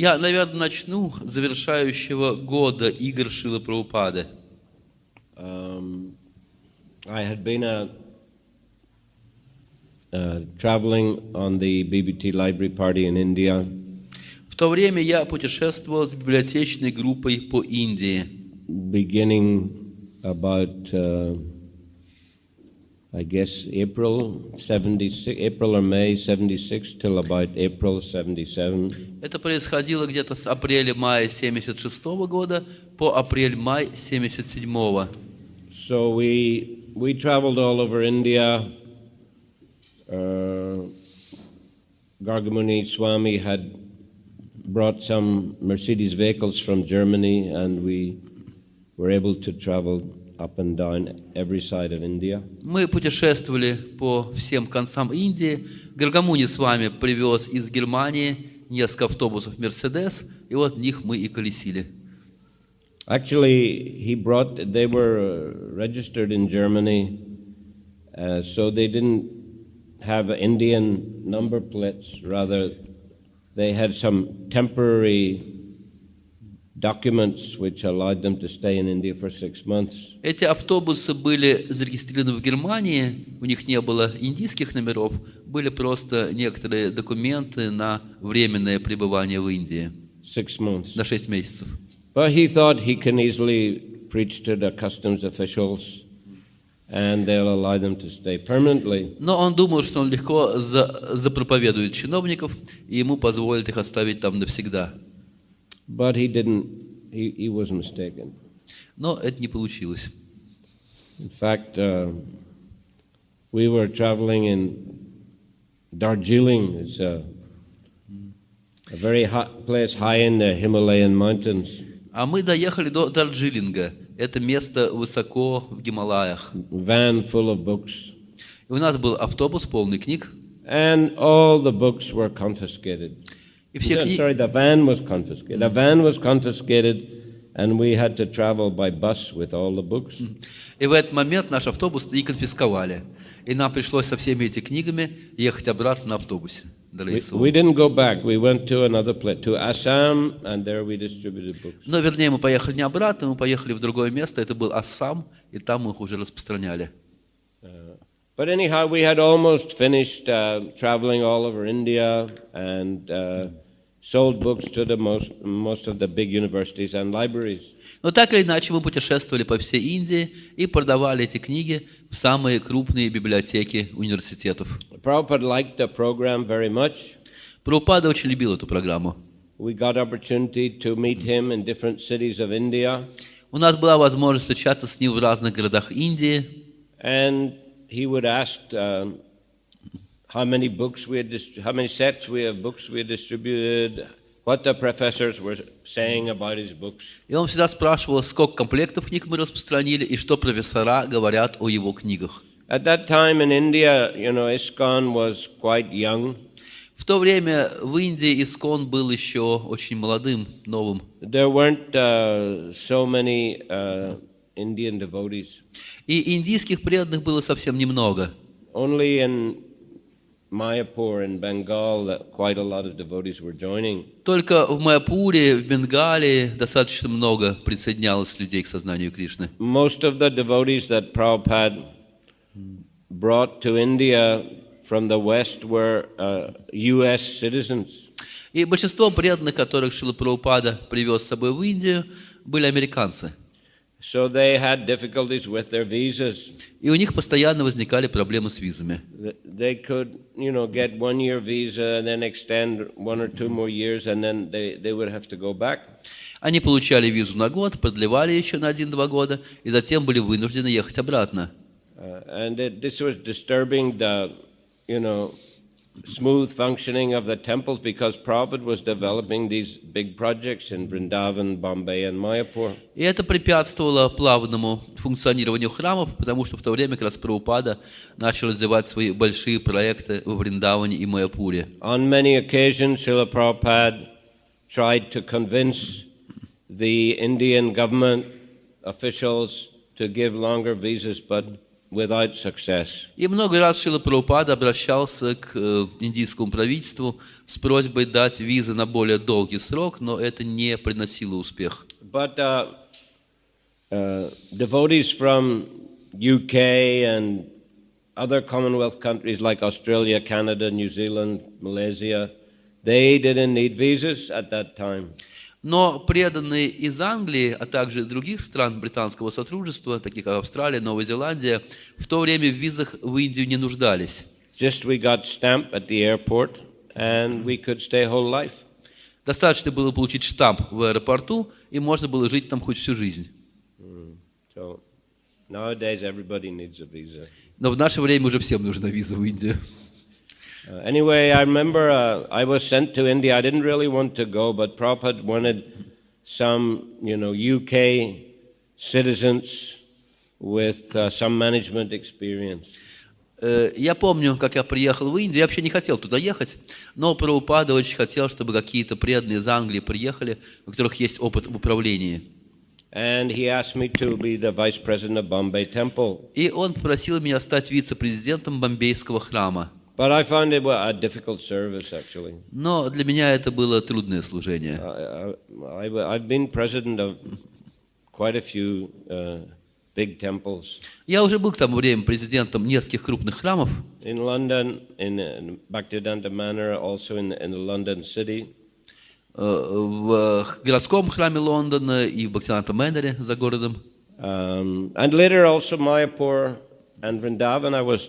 Я, наверное, начну с завершающего года игр Шрилы Прабхупады. I had been traveling on the BBT library party in India. В то время я путешествовал с библиотечной группой по Индии. Beginning about, I guess, April or May 76 till about April 77. Это происходило где-то с апреля-мая 76 года по апрель-май 77. So we traveled all over India. Gargamuni Swami had brought some Mercedes vehicles from Germany, and we were able to travel up and down every side of India. Мы путешествовали по всем концам Индии. Гаргамуни с вами привез из Германии несколько автобусов Mercedes, и вот в них мы и колесили. Actually, they were registered in Germany, so they didn't have Indian number plates. Rather, they had some temporary documents which allowed them to stay in India for 6 months. Эти автобусы были зарегистрированы в Германии, у них не было индийских номеров, были просто некоторые документы на временное пребывание в Индии. 6 months. На 6 месяцев. But he thought he can easily preach to the customs officials, and they'll allow them to stay permanently. Но он думал, что он легко запроповедует чиновников, и ему позволят их оставить там навсегда. But he didn't. He was mistaken. Но это не получилось. In fact, we were traveling in Darjeeling. It's a very hot place high in the Himalayan mountains. А мы доехали до Дарджилинга. Это место высоко в Гималаях. Van full of books. И у нас был автобус полный книг. And all the books were confiscated. The van was confiscated. The van was confiscated, and we had to travel by bus with all the books. И в этот момент наш автобус и конфисковали. И нам пришлось со всеми этими книгами ехать обратно на автобусе. We didn't go back. We went to another place, to Assam, and there we distributed books. Но, вернее, мы поехали не обратно, мы поехали в другое место. Это был Ассам, и там мы их уже распространяли. But anyhow, we had almost finished traveling all over India and sold books to the most of the big universities and libraries. Но так или иначе мы путешествовали по всей Индии и продавали эти книги в самые крупные библиотеки университетов. Prabhupada liked the program very much. Прабхупада очень любил эту программу. We got opportunity to meet him in different cities of India. У нас была возможность встречаться с ним в разных городах Индии. And he would ask how many sets of books we had distributed, what the professors were saying about his books. И он всегда спрашивал, сколько комплектов книг мы распространили и что профессора говорят о его книгах. At that time in India, ISKCON was quite young. В то время в Индии Искон был еще очень молодым, новым. There weren't so many Indian devotees. И индийских преданных было совсем немного. Only in Mayapur in Bengal that quite a lot of devotees were joining. Только в Майяпуре, в Бенгалии достаточно много присоединялось людей к сознанию Кришны. Most of the devotees that Prabhupada brought to India from the West were U.S. citizens. И большинство преданных, которых Шрила Прабхупада привез с собой в Индию, были американцы. So they had difficulties with their visas. И у них постоянно возникали проблемы с визами. They could, get 1-year visa and then extend 1 or 2 more years, and then they would have to go back. Они получали визу на год, продлевали еще на 1-2 года, и затем были вынуждены ехать обратно. And this was disturbing the, smooth functioning of the temples, because Prabhupada was developing these big projects in Vrindavan, Bombay, and Mayapur. И это препятствовало плавному функционированию храмов, потому что в то время как раз Прабхупада начал развивать свои большие проекты в Вриндаване и Майяпуре. On many occasions, Srila Prabhupada tried to convince the Indian government officials to give longer visas, but without success. И много раз Шрила Прабхупада обращался к индийскому правительству с просьбой дать визы на более долгий срок, но это не приносило успех. But devotees from UK and other Commonwealth countries like Australia, Canada, New Zealand, Malaysia, they didn't need visas at that time. Но преданные из Англии, а также других стран британского сотрудничества, таких как Австралия, Новая Зеландия, в то время в визах в Индию не нуждались. Just we got stamp at the airport and we could stay whole life. Достаточно было получить штамп в аэропорту, и можно было жить там хоть всю жизнь. So nowadays everybody needs a visa. Но в наше время уже всем нужна виза в Индию. Anyway, I remember I was sent to India. I didn't really want to go, but Prabhupada wanted some, UK citizens with some management experience. Я помню, как я приехал в Индию, я вообще не хотел туда ехать, но Прабхупада очень хотел, чтобы какие-то преданные из Англии приехали, у которых есть опыт в управлении. And he asked me to be the vice president of Bombay Temple. И он попросил меня стать вице-президентом Бомбейского храма. But I found it a difficult service, actually. Но для меня это было трудное служение. I've been president of quite a few big temples. Я уже был к тому времени президентом нескольких крупных храмов. In London, in Bhактиведанта Мэнор, also in the London city. В городском храме Лондона и в Бхактиведанта Мэноре за городом. And later also Mayapur and Vrindavan. I was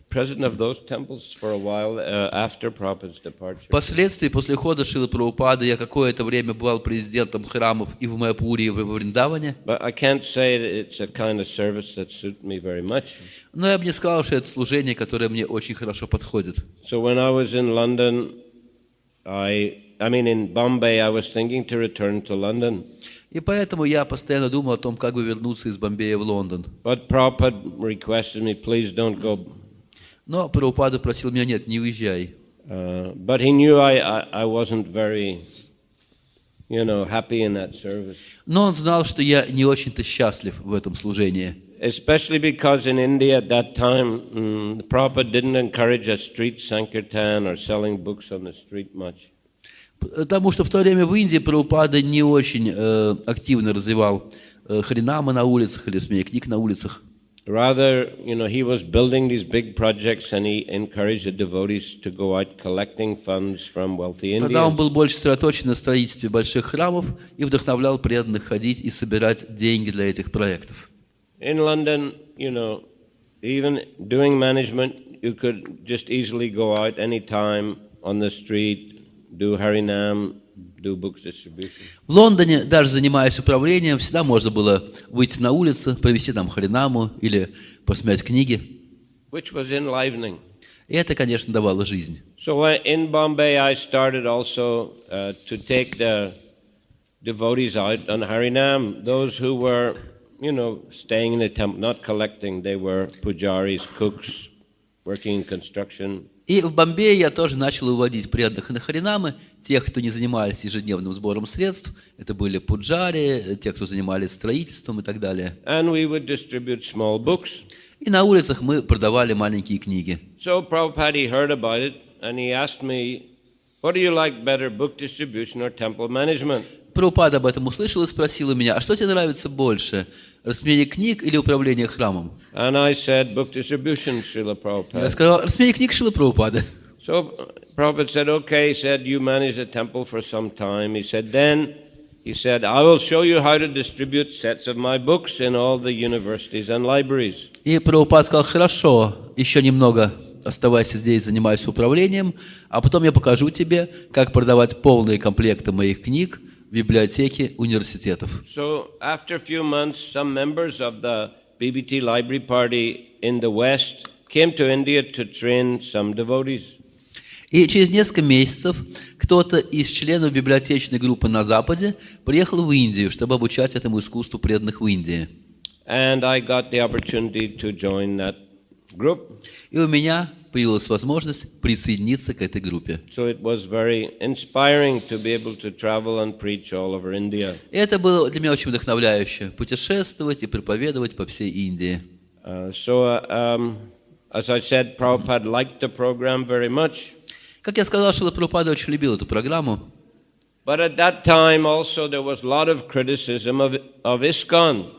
president of those temples for a while after Prabhupada's departure. Впоследствии, после ухода Шрилы Прабхупады, я какое-то время был президентом храмов и в Майяпуре, и в Вриндаване. But I can't say that it's a kind of service that suits me very much. Но я бы не сказал, что это служение, которое мне очень хорошо подходит. So when I was in London, in Bombay, I was thinking to return to London. И поэтому я постоянно думал о том, как бы вернуться из Бомбея в Лондон. But Prabhupada requested me, please don't go. Но Прабхупада просил меня, нет, не уезжай. But he knew I wasn't very, happy in that service. Но он знал, что я не очень-то счастлив в этом служении. Especially because in India at that time, Prabhupada didn't encourage a street sankirtan or selling books on the street much. Потому что в то время в Индии Прабхупада не очень активно развивал харинамы на улицах или смея книг на улицах. Rather, he was building these big projects and he encouraged the devotees to go out collecting funds from wealthy Indians. Тогда он был больше сосредоточен на строительстве больших храмов и вдохновлял преданных ходить и собирать деньги для этих проектов. In London, even doing management, you could just easily go out anytime on the street, do Harinam, do book distribution. В Лондоне, даже занимаясь управлением, всегда можно было выйти на улицу, провести там харинаму или посмять книги. Which was enlivening. И это, конечно, давало жизнь. So in Bombay, I started also to take the devotees out on Harinam. Those who were, staying in the temple, not collecting, they were pujaris, cooks, working in construction. И в Бомбее я тоже начал уводить преданных на харинамы, тех, кто не занимались ежедневным сбором средств, это были пуджари, те, кто занимались строительством и так далее. And we would distribute small books. И на улицах мы продавали маленькие книги. So Prabhupada heard about it, and he asked me, what do you like better, book distribution or temple management? Прабхупада об этом услышал и спросил у меня, а что тебе нравится больше, рассмеяние книг или управление храмом? And I said, book distribution, Шрила Prabhupada. Я сказал, рассмеяние книг Шрилы Прабхупады. So Prabhupada said, okay. He said, you manage the temple for some time. He said, I will show you how to distribute sets of my books in all the universities and libraries. И Прабхупада сказал, хорошо, еще немного оставайся здесь, занимайся управлением, а потом я покажу тебе, как продавать полные комплекты моих книг в библиотеке университетов. So after a few months, some members of the BBT Library Party in the West came to India to train some devotees. И через несколько месяцев кто-то из членов библиотечной группы на Западе приехал в Индию, чтобы обучать этому искусству преданных в Индии. And I got the opportunity to join that group. И у меня появилась возможность присоединиться к этой группе. So it was very inspiring to be able to travel and preach all over India. И это было для меня очень вдохновляюще — путешествовать и проповедовать по всей Индии. As I said, Prabhupada liked the program very much. Как я сказал, Шрила Прабхупада очень любил эту программу. But at that time also there was a lot of criticism of ISKCON.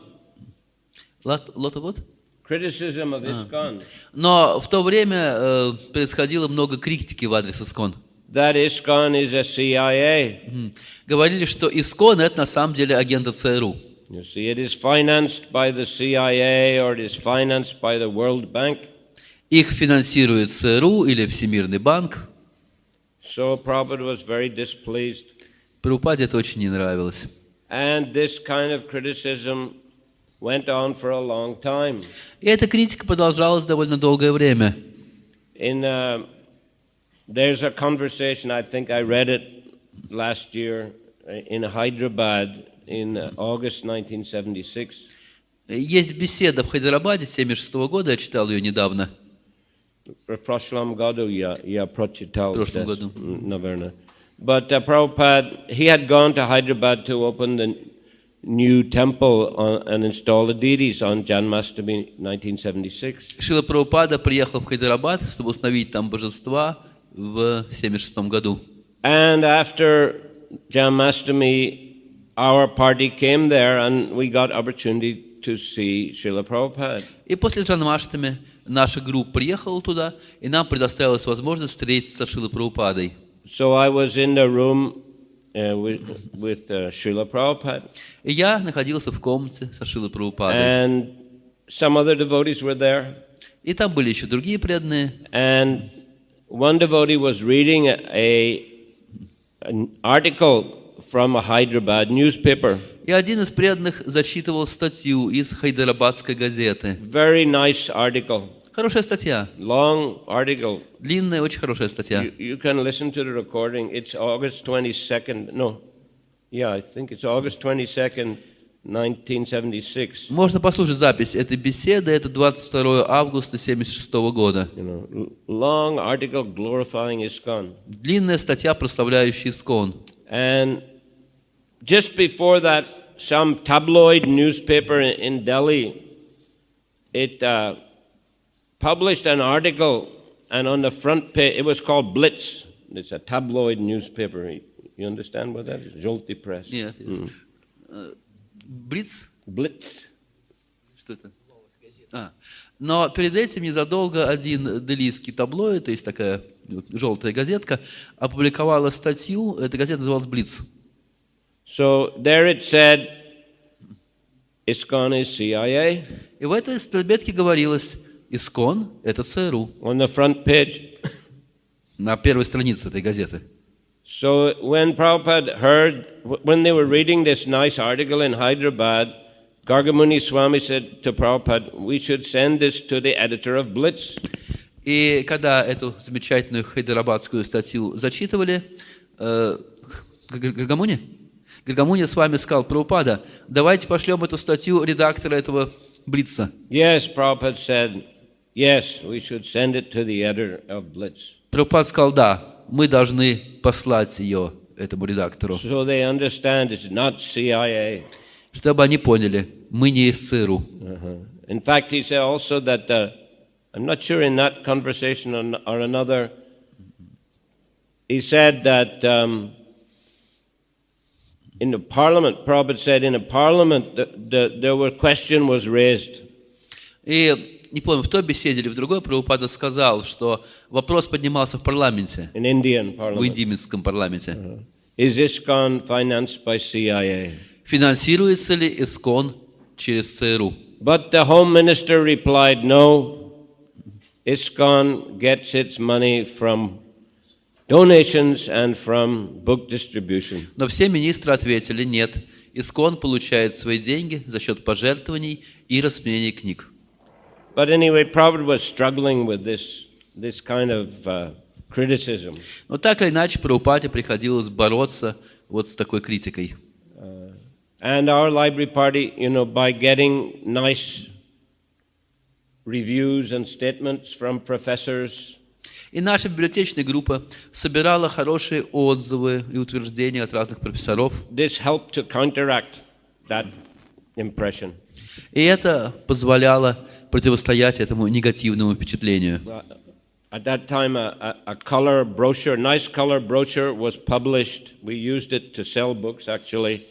Lot of what? Criticism of ISKCON. Но в то время происходило много критики в адрес ИСККОН. That ISKCON is a CIA. Говорили, что ИСККОН это на самом деле агенты ЦРУ. You see, it is financed by the CIA or it is financed by the World Bank. Их финансирует ЦРУ или Всемирный банк. So Prabhupada was very displeased. Прабхупаде это очень не нравилось. And this kind of criticism went on for a long time. И эта критика продолжалась довольно долгое время. There's a conversation, I think I read it last year in Hyderabad in August 1976. Есть беседа в Хайдарабаде 1976 года, я читал ее недавно. В прошлом году я прочитал. В прошлом году. Наверное. But Prabhupada, he had gone to Hyderabad to open the new temple and install the deities on Janmashtami 1976. Шрила Прабхупада приехал в Хайдарабад, чтобы установить там божества в 1976 году. And after Janmashtami, our party came there and we got opportunity to see Шрила Прабхупада. И после Джанмаштами наша группа приехала туда, и нам предоставилась возможность встретиться с Шрилой Прабхупадой. So I was in the room with Шрила Prabhupada. И я находился в комнате со Шрилой Прабхупадой. And some other devotees were there. И там были еще другие преданные. And one devotee was reading an article from a Hyderabad newspaper. И один из преданных зачитывал статью из хайдарабадской газеты. Very nice article. Хорошая статья. Long article. Длинная, очень хорошая статья. You can listen to the recording. It's August 22nd. No. Yeah, I think it's August 22nd, 1976. Можно послушать запись этой беседы. Это 22 августа 1976 года. Long article glorifying ISKCON. Длинная статья, прославляющая ИСККОН. And just before that, some tabloid newspaper in Delhi, it published an article, and on the front page, it was called Blitz. It's a tabloid newspaper. You understand what that is? Jolty press. Нет. Блиц? Blitz. Что это? Но перед этим незадолго один делийский таблоид, то есть такая желтая газетка, опубликовала статью. Эта газета называлась «Блиц». So there it said, ISKCON is CIA. И в этой статье говорилось, ИСККОН – это ЦРУ. On the front page. На первой странице этой газеты. So when Prabhupada heard, when they were reading this nice article in Hyderabad, Gargamuni Swami said to Prabhupada, we should send this to the editor of Blitz. И когда эту замечательную хайдарабадскую статью зачитывали, Гаргамуни с вами сказал: Прабхупада, давайте пошлем эту статью редактора этого Блица. Yes, Prabhupada said, yes, we should send it to the editor of Blitz. Прабхупада сказал: да, мы должны послать ее этому редактору. So they understand it's not CIA. Чтобы они поняли, мы не из ЦРУ. In fact, he said also that, I'm not sure in that conversation or another, he said that in the parliament, Prabhupada said in the parliament, there were question was raised. И не помню, в той беседе или в другой, Прабхупада сказал, что вопрос поднимался в парламенте, in Indian parliament. в индийском парламенте. Is ISKCON financed by CIA? Финансируется ли ИСККОН через ЦРУ? But the Home Minister replied, no, ISKCON gets its money from donations and from book distribution. Но все министры ответили: нет, ИСККОН получает свои деньги за счет пожертвований и распространения книг. But anyway, Prabhupada was struggling with this kind of criticism. Но так или иначе, Прабхупаде приходилось бороться вот с такой критикой. And our library party, by getting nice reviews and statements from professors. И наша библиотечная группа собирала хорошие отзывы и утверждения от разных профессоров. This helped to counteract that impression. И это позволяло противостоять этому негативному впечатлению. At that time, a color brochure, nice color brochure was published. We used it to sell books, actually.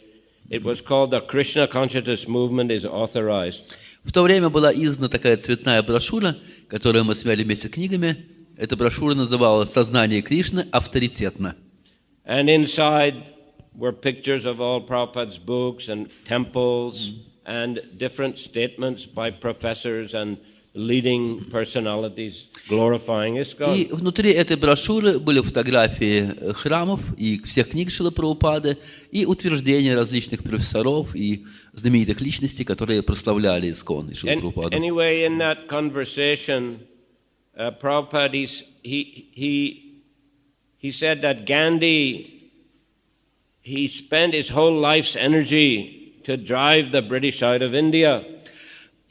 It was called The Krishna Consciousness Movement is Authorized. В то время была издана такая цветная брошюра, которую мы смяли вместе с книгами. Эта брошюра называлась «Сознание Кришны авторитетно». And inside were pictures of all Prabhupada's books and temples and different statements by professors and leading personalities glorifying И ISKCON. внутри этой брошюры были фотографии храмов и всех книг Шрилы Прабхупады и утверждения различных профессоров и знаменитых личностей, которые прославляли ИСККОН и Шрилу Прабхупаду. Anyway, in that conversation, Prabhupada, he said that Gandhi, he spent his whole life's energy to drive the British out of India.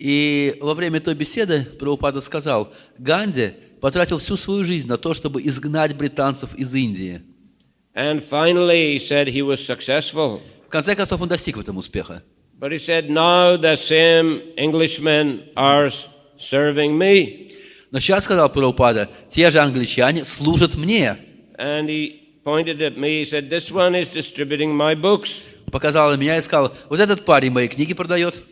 И во время той беседы Прабхупада сказал, Ганди потратил всю свою жизнь на то, чтобы изгнать британцев из Индии. And finally, he said he was successful. В конце концов, он достиг в этом успеха. But he said, now the same Englishmen are serving me. Но сейчас, сказал Прабхупада, те же англичане служат мне. And he pointed at me, he said, this one is distributing my books. Показал на меня и сказал, вот этот парень мои книги продает.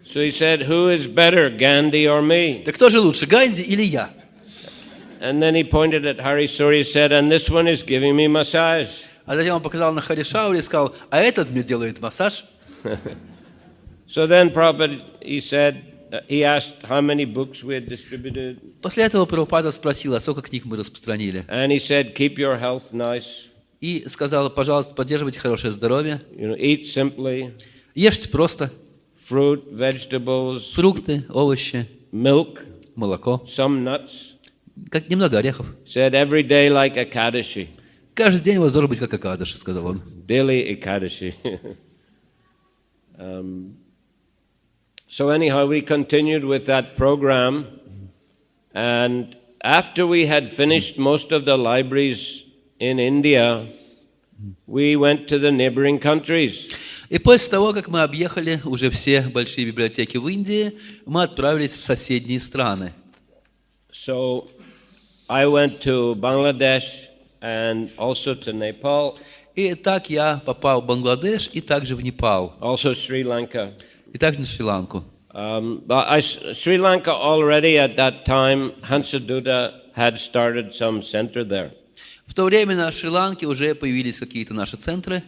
So he said, who is better, Gandhi or me? Так кто же лучше, Ганди или я? And then he pointed at Hari Suri, he said, and this one is giving me massage. А затем он показал на Харе Шаури и сказал, а этот мне делает массаж. So then Prabhupada, he said, he asked how many books we had distributed. После этого Прабхупада спросил, а сколько книг мы распространили. And he said, keep your health nice. И сказал, пожалуйста, поддерживайте хорошее здоровье. Eat simply. Ешьте просто. Fruit, vegetables, Фрукты, овощи, milk, молоко, some nuts. как немного орехов. Said every day like Ekadashi. Каждый день у вас должен быть как Акадыши, сказал он. Daily Ekadashi. So anyhow, we continued with that program. And after we had finished most of the libraries in India, we went to the neighboring countries. И после того, как мы объехали уже все большие библиотеки в Индии, мы отправились в соседние страны. So I went to Bangladesh and also to Nepal, И так я попал в Бангладеш и также в Непал, also Sri Lanka. и также на Шри-Ланку. But Sri Lanka already at that time, Hansadutta had started some center there. В то время на Шри-Ланке уже появились какие-то наши центры,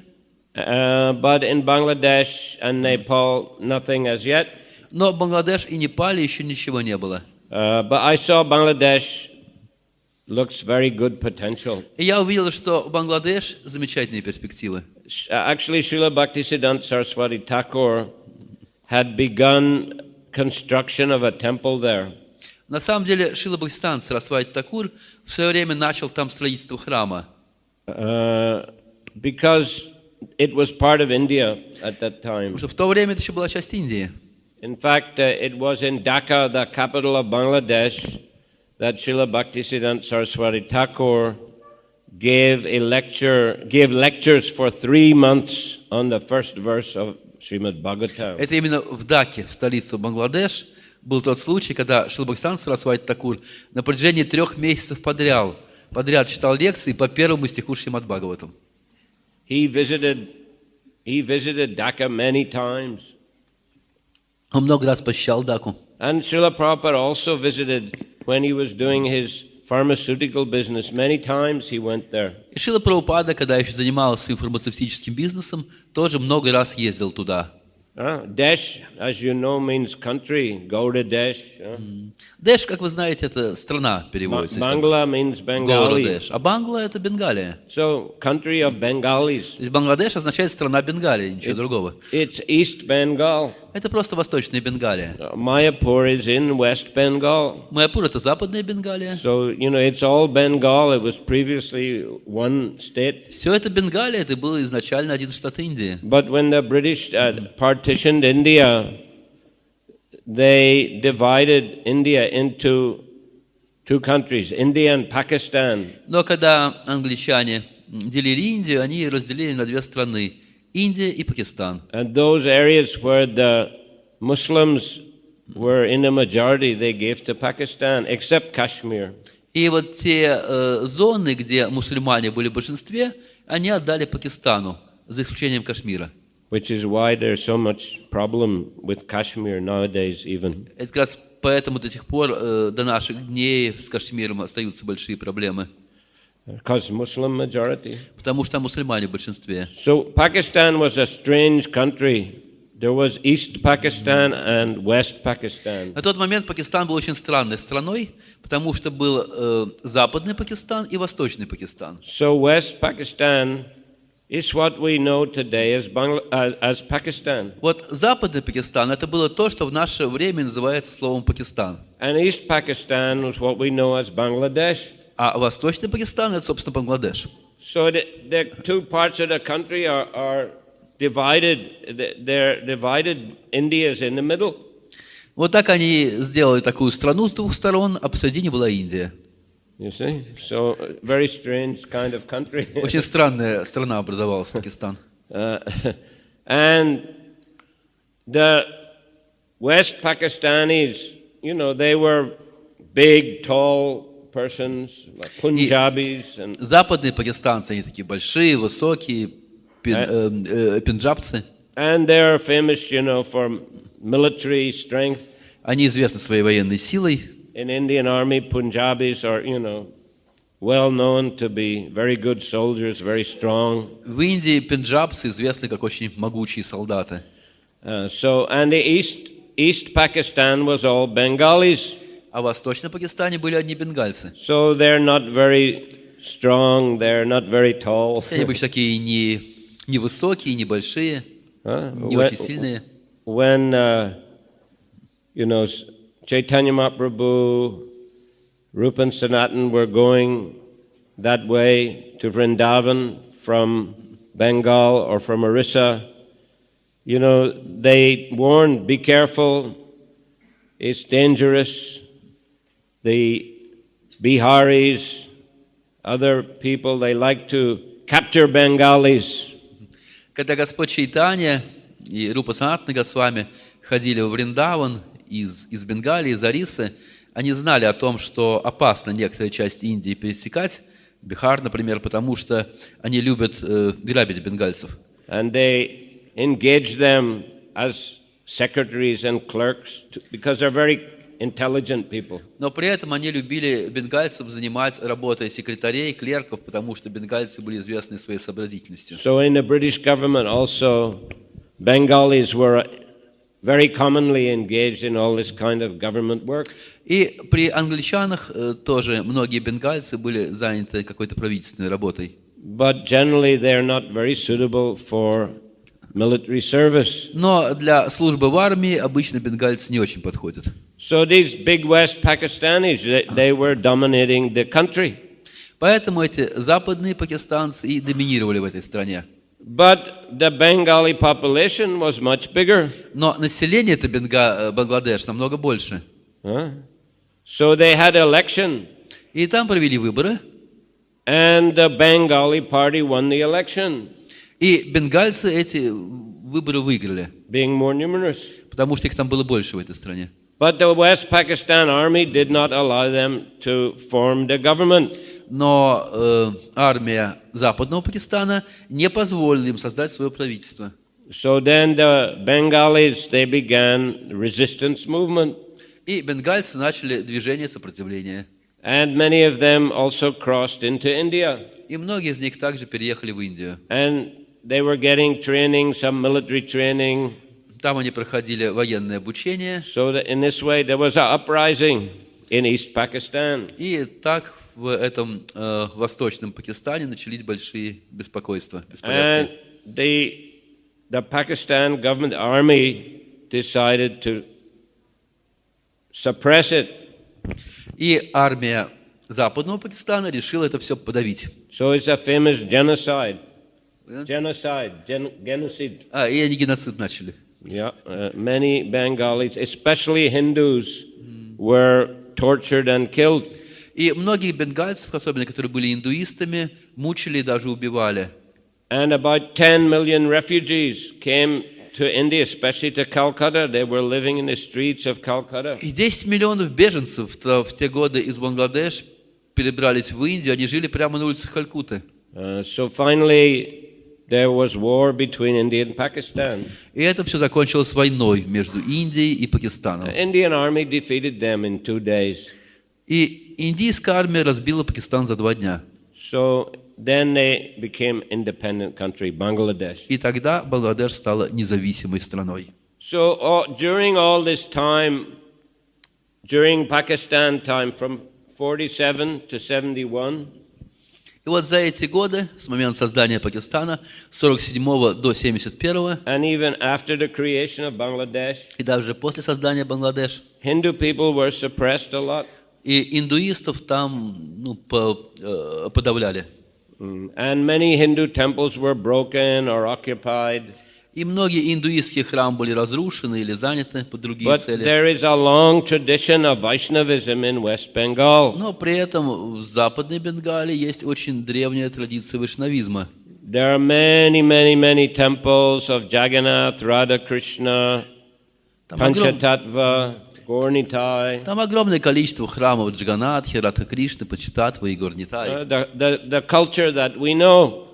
But in Bangladesh and Nepal, nothing as yet. но в Бангладеш и Непале еще ничего не было. But I saw Bangladesh looks very good potential. И я увидел, что в Бангладеш замечательные перспективы. Actually, Srila Bhaktisiddhanta Saraswati Thakur had begun construction of a temple there. На самом деле, Шрила Бхактивиданта Сарасвати Такур в свое время начал там строительство храма, Because it was part of India at that time. потому что в то время это еще была часть Индии. In fact, it was in Dhaka, the capital of Bangladesh, that Srila Bhaktisiddhanta Saraswati Thakur gave lectures for 3 months on the first verse of Srimad Bhagavatam. Это именно в Даке, в столице Бангладеш, был тот случай, когда Шрила Бхактивиданта Сарасвати Такур на протяжении 3 месяцев подряд читал лекции по первому стиху Шримад Бхагаватам. He visited Dhaka many times. Он много раз посещал Даку. And Srila Prabhupada also visited when he was doing his pharmaceutical business. Many times he went there. И Шрила Прабхупада, когда еще занимался своим фармацевтическим бизнесом, тоже много раз ездил туда. Desh, as you know, means country. Go to Desh. Деш, как вы знаете, это страна переводится. Bangla means Город Bengali. Деш. А Бангла – это Бенгалия. So, country of Bengalis. То есть Бангладеш означает страна Бенгалии, ничего другого. It's East Bengal. Это просто восточная Бенгалия. Mayapur is in West Bengal. Майяпур – это западная Бенгалия. So, it's all Bengal. It was previously one state. Все это Бенгалия, это был изначально один штат Индии. But when the British partitioned India, they divided India into 2 countries, India and Pakistan. Но когда англичане делили Индию, они ее разделили на 2 страны – Индия и Пакистан. And those areas where the Muslims were in a majority they gave to Pakistan, except Kashmir. И вот те зоны, где мусульмане были в большинстве, они отдали Пакистану, за исключением Кашмира. Which is why there's so much problem with Kashmir nowadays even. Это как раз поэтому до сих пор, до наших дней с Кашмиром остаются большие проблемы. Because Muslim majority. Потому что там мусульмане в большинстве. So Pakistan was a strange country. There was East Pakistan and West Pakistan. На тот момент Пакистан был очень странной страной, потому что был западный Пакистан и восточный Пакистан. So West Pakistan is what we know today as Pakistan. Вот западный Пакистан это было то, что в наше время называется словом Пакистан. And East Pakistan was what we know as Bangladesh. А восточный Пакистан это, собственно, Бангладеш. So the two parts of the country are divided. They're divided. India is in the middle. Вот так они сделали такую страну с двух сторон, а посередине была Индия. You see? So very strange kind of country. Очень странная страна образовалась, Пакистан. And the West Pakistanis, you know, they were big, tall persons, like Punjabis. And Западные пакистанцы, они такие большие, высокие, пенджабцы. And they're famous, you know, for military strength. Они известны своей военной силой. In Indian army, Punjabis are, you know, well known to be very good soldiers, very strong. В Индии пенджабцы известны как очень могучие солдаты. And the East Pakistan was all Bengalis. А в Восточном Пакистане были одни бенгальцы. So they're not very strong, they're not very tall. Они были такие не высокие, не большие, не очень сильные. When, you know, Chaitanya Mahaprabhu, Rupa and Sanatan were going that way to Vrindavan from Bengal or from Orissa, you know, they warned, be careful, it's dangerous. The Biharis, other people, they like to capture Bengalis. Когда Господь Чайтанья и Рупа Санатана Госвами ходили в Вриндаван из Бенгалии, из Орисы, они знали о том, что опасно некоторые части Индии пересекать, Бихар, например, потому что они любят грабить бенгальцев. And they engage them as secretaries and clerks because they're very intelligent people. Но при этом они любили бенгальцев занимать работой секретарей, клерков, потому что бенгальцы были известны своей сообразительностью. So in the British government also, Bengalis were very commonly engaged in all this kind of government work. И при англичанах тоже многие бенгальцы были заняты какой-то правительственной работой. But generally they're not very suitable for military service. Но для службы в армии обычно бенгальцы не очень подходят. So these big West Pakistanis, they were dominating the country. Поэтому эти западные пакистанцы и доминировали в этой стране. But the Bengali population was much bigger. Но население это Бангладеш намного больше. So they had election. И там провели выборы. And the Bengali party won the election. И бенгальцы эти выборы выиграли. Being more numerous. Потому что их там было больше в этой стране. But the West Pakistan army did not allow them to form the government. Но армия Западного Пакистана не позволила им создать свое правительство. So then the Bengalis, they began resistance movement. И бенгальцы начали движение сопротивления. And many of them also crossed into India. И многие из них также переехали в Индию. And they were getting training, some military training. Там они проходили военное обучение. So that in this way there was an uprising in East Pakistan. И так в этом восточном Пакистане начались большие беспокойства, беспорядки. And the Pakistan government army decided to suppress it. И армия Западного Пакистана решила это все подавить. So it's a famous genocide. Genocide. И они геноцид начали. Yeah, many Bengalis, especially Hindus, were tortured and killed. И многих бенгальцев, особенно которые были индуистами, мучили и даже убивали. And about 10 million refugees came to India, especially to Calcutta. They were living in the streets of Calcutta. И 10 миллионов беженцев в те годы из Бангладеш перебрались в Индию, они жили прямо на улицах Калькутты. So finally, there was war between India and Pakistan. И это все закончилось войной между Индией и Пакистаном. The Indian army defeated them in 2 days. И индийская армия разбила Пакистан за 2 дня. So then they became independent country, Bangladesh. И тогда Бангладеш стала независимой страной. So during all this time, during Pakistan time, from 47 to 71, И вот за эти годы, с момента создания Пакистана, с 47 до 71, and even after the creation of Bangladesh, и даже после создания Бангладеш, Hindu people were suppressed a lot. и индуистов там подавляли. And many Hindu temples were broken or occupied. И многие индуистские храмы были разрушены или заняты под другие But цели. there is a long tradition of Vaishnavism in West Bengal. Но при этом в Западной Бенгалии есть очень древняя традиция вайшнавизма. There are many, many, many temples of Jagannath, Radha Krishna, Panchatattva, Gaurnitai. Там огромное количество храмов Джаганатхи, Радха Кришны, Пачитаттвы и Горнитай. The culture that we know.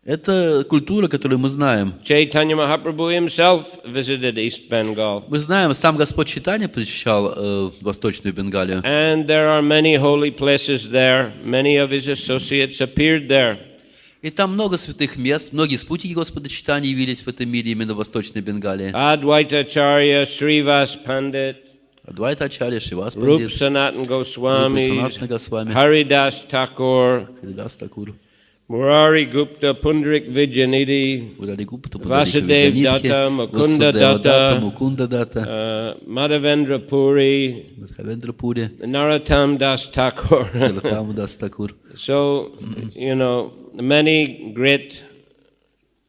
Это культура, которую мы знаем. Chaitanya Mahaprabhu himself visited East Bengal. Мы знаем, сам Господь Чайтанья посещал Восточную Бенгалию. And there are many holy places there. Many of his associates appeared there. И там много святых мест, многие спутники Господа Чайтаньи явились в этом мире именно в Восточной Бенгалии. Advaita Acharya, Srivas Pandit, Адвайта Ачарья, Шривас Rup Пандит, Sanatan Goswami, Санатана Госвами, Haridas Thakur, Харидас Такур, Murari Gupta, Pundrik Vijayanidhi, Урари Гупта, Vasudev Datta, Mukunda Datta, Мукунда Датта, Madhavendra Puri, Мадхавендра Пури, Narottam Das Thakur. Галатаму Дас Такур. So, many great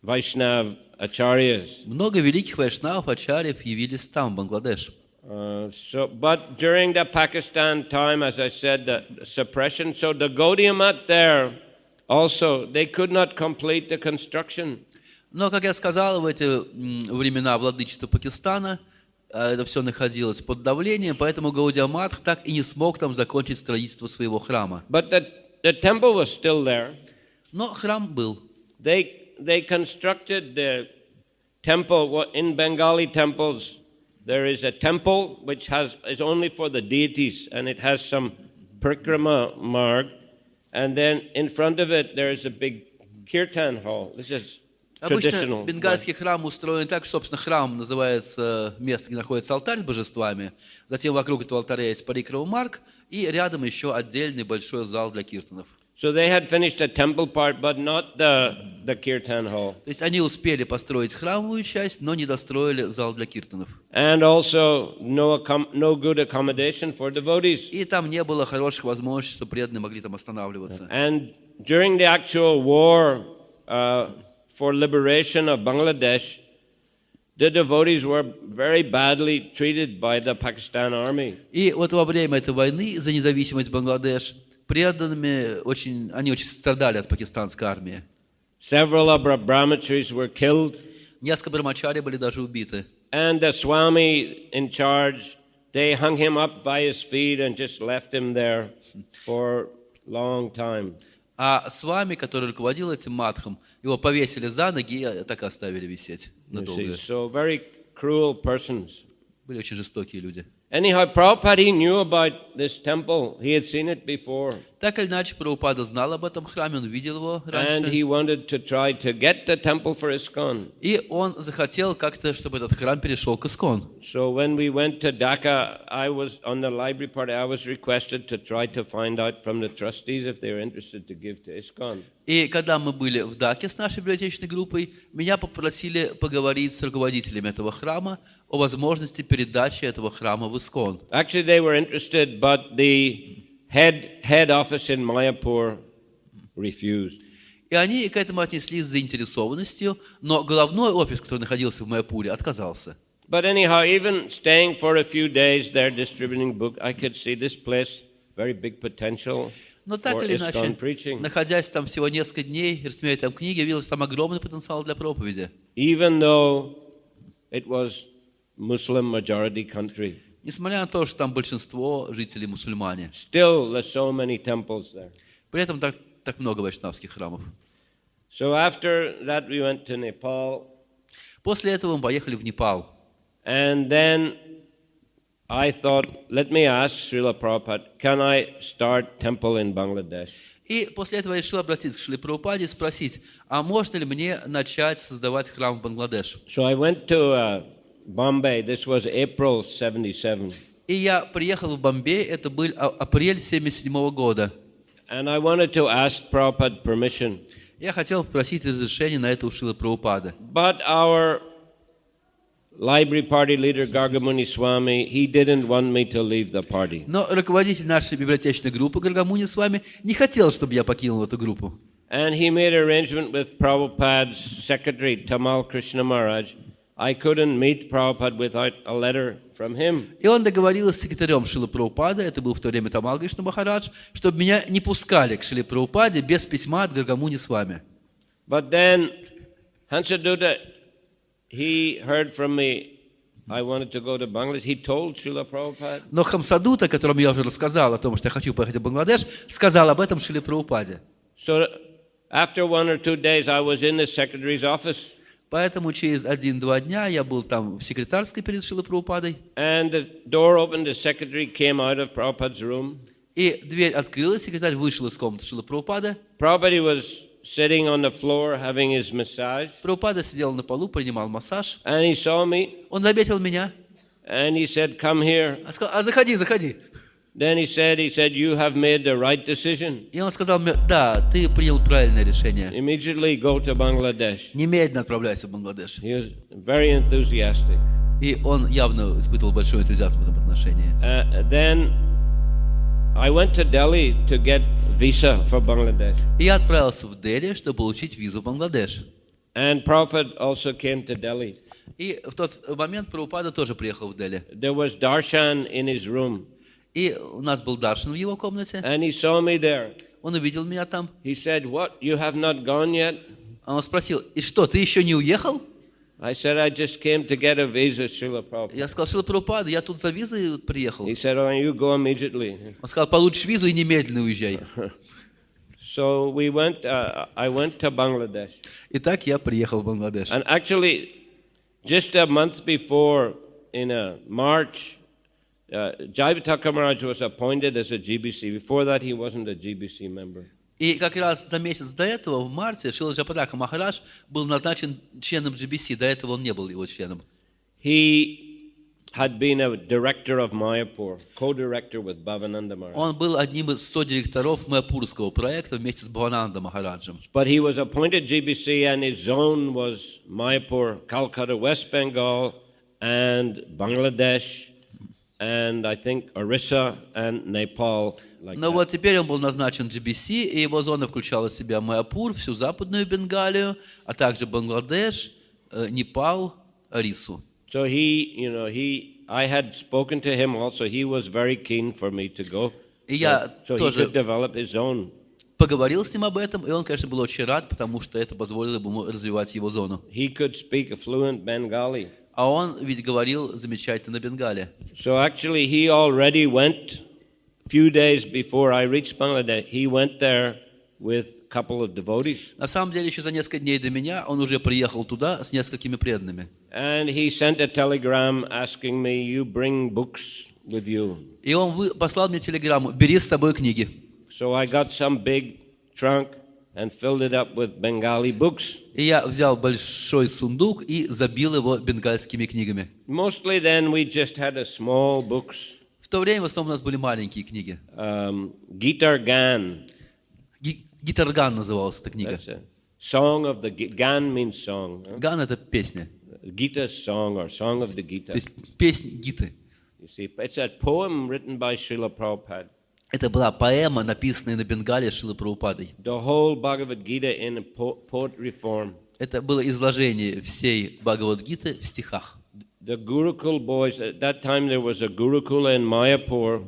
Vaishnav Acharyas. Много великих вайшнавов, ачарьев явились там, в Бангладеш. But during the Pakistan time, as I said, the suppression, so the Gaudiya there, also, they could not complete the construction. Но, как я сказал, в эти времена владычества Пакистана это все находилось под давлением, поэтому Гаудия Матх так и не смог там закончить строительство своего храма. But the temple was still there. Но храм был. They constructed the temple. In Bengali temples, there is a temple which is only for the deities, and it has some parikrama marg, and then in front of it there is a big kirtan hall. This is traditional. Обычно бенгальский храм устроен так, что, собственно, храм называется место, где находится алтарь с божествами, затем вокруг этого алтаря есть парикрама марг, и рядом еще отдельный большой зал для киртанов. So they had finished the temple part, but not the kirtan hall. То есть они успели построить храмовую часть, но не достроили зал для киртанов. And also no good accommodation for devotees. И там не было хороших возможностей, чтобы преданные могли там останавливаться. And during the actual war for liberation of Bangladesh, the devotees were very badly treated by the Pakistan army. И вот во время этой войны за независимость Бангладеш преданными они очень страдали от пакистанской армии. Several of brahmacharis were killed. Несколько брамачари были даже убиты. And the Swami in charge, they hung him up by his feet and just left him there for a long time. А Свами, который руководил этим матхом, его повесили за ноги и так и оставили висеть надолго. So very cruel persons. Были очень жестокие люди. Anyhow, Prabhupada, he knew about this temple. He had seen it before. Так или иначе, Прабхупада знал об этом храме, он видел его And раньше. he wanted to try to get the temple for ISKCON. И он захотел как-то, чтобы этот храм перешел к ИСККОН. So when we went to Dhaka, I was on the library party. I was requested to try to find out from the trustees if they were interested to give to ISKCON. И когда мы были в Даке с нашей библиотечной группой, меня попросили поговорить с руководителями этого храма о возможности передачи этого храма в ИСККОН. Actually, they were interested, but the head office in Mayapur refused. И они к этому отнеслись с заинтересованностью, но головной офис, который находился в Майяпуре, отказался. But anyhow, even staying for a few days there distributing book, I could see this place, very big potential. Но так for или ISKCON иначе, preaching. находясь там всего несколько дней, рассмотрев там книги, виделось там огромный потенциал для проповеди. Even though it was Muslim majority country, Несмотря на то, что там большинство жителей мусульмане. still there's so many temples there. При этом так много вайшнавских храмов. So after that we went to Nepal, После этого мы поехали в Непал. and then I thought, let me ask Srila Prabhupada, can I start temple in Bangladesh? И после этого я решил обратиться к Шриле Прабхупаде и спросить, а можно ли мне начать создавать храм в Бангладеш? So I went to Bombay. This was April 77. И я приехал в Бомбей, это был апрель 1977 года. And I wanted to ask Prabhupada permission. Я хотел попросить разрешения на это у Шрилы Прабхупады. But our library party leader, Gargamuni Swami, he didn't want me to leave the party. Но руководитель нашей библиотечной группы Гаргамуни с вами не хотел, чтобы я покинул эту группу. And he made an arrangement with Prabhupada's secretary, Tamal Krishna Maharaj. I couldn't meet Prabhupada without a letter from him. И он договорился с секретарем Шрилы Прабхупады, это был в то время Тамал Кришна Махарадж, чтобы меня не пускали к Шриле Прабхупаде без письма от Гаргамуни с вами. But then Hansaduta, he heard from me, I wanted to go to Bangladesh. He told Srila Prabhupada. Но Хамсадута, которому я уже рассказал о том, что я хочу поехать в Бангладеш, сказал об этом Шриле Прабхупаде. So after 1 or 2 days, I was in the secretary's office. Поэтому через 1-2 дня я был там в секретарской перед Шрилой Прабхупадой. And the door opened, the secretary came out of Prabhupada's room. И дверь открылась, секретарь вышел из комнаты Шрилы Прабхупады. Prabhupada was sitting on the floor having his massage. Прабхупада сидел на полу, принимал массаж. And he saw me. Он заметил меня. And he said, come here. Сказал, заходи, заходи. Then he said, you have made the right decision. И он сказал мне, да, ты принял правильное решение. Immediately go to Bangladesh. Немедленно отправляйся в Бангладеш. He was very enthusiastic. И он явно испытывал большой энтузиазм в этом отношении. Then I went to Delhi to get visa for Bangladesh. И я отправился в Дели, чтобы получить визу в Бангладеш. And Prabhupada also came to Delhi. И в тот момент Прабхупада тоже приехал в Дели. There was darshan in his room. И у нас был даршан в его комнате. And he saw me there. Он увидел меня там. He said, what, you have not gone yet? Он спросил, и что, ты еще не уехал? I said, I just came to get a visa, Srila Prabhupada. Я сказал, Шрила Прабхупада, я тут за визой приехал. He said, oh, you go immediately. Он сказал, получишь визу и немедленно уезжай. So we went, I went to Bangladesh. Итак, я приехал в Бангладеш. And actually, just a month before, in March, Jai-Bhataka Maharaj was appointed as a Джи-Би-Си. Before that, he wasn't a Джи-Би-Си member. И как раз за месяц до этого, в марте, Шрила Джапатака Махарадж был назначен членом Джи-Би-Си. До этого он не был его членом. He had been a director of Mayapur, co-director with Bhavananda Maharaj. Он был одним из содиректоров Майапурского проекта вместе с Бхавананда Махараджем. But he was appointed Джи-Би-Си, and his zone was Mayapur, Calcutta, West Bengal, and Bangladesh, and I think Orissa and Nepal. Но вот теперь он был назначен Джи-Би-Си, и его зона включала в себя Майапур, всю западную Бенгалию, а также Бангладеш, Непал, Орису. So I had spoken to him also. He was very keen for me to go. И я So he could develop his own. Поговорил с ним об этом, и он, конечно, был очень рад, потому что это позволило ему развивать его зону. He could speak a fluent Bengali. А он ведь говорил замечательно на бенгале. So actually he already went few days before I reached Bangladesh. He went there with a couple of devotees. На самом деле, еще за несколько дней до меня он уже приехал туда с несколькими преданными. And he sent a telegram asking me, you bring books with you. И он послал мне телеграмму: бери с собой книги. So I got some big trunk and filled it up with Bengali books. И я взял большой сундук и забил его бенгальскими книгами. Mostly then we just had a small books. В то время в основном у нас были маленькие книги. Guitar Gan. Гитарган называлась эта книга. Song of the Gan means song. Ган — это песня. Gita's song or song of the Gita. То есть песнь Гиты. You see, it's a poem written by Srila Prabhupada. Это была поэма, написанная на бенгале Шрилой Прабхупадой. The whole Bhagavad Gita in poetry form. Это было изложение всей Бхагавад-гиты в стихах. The Gurukul boys, at that time there was a Gurukula in Mayapur,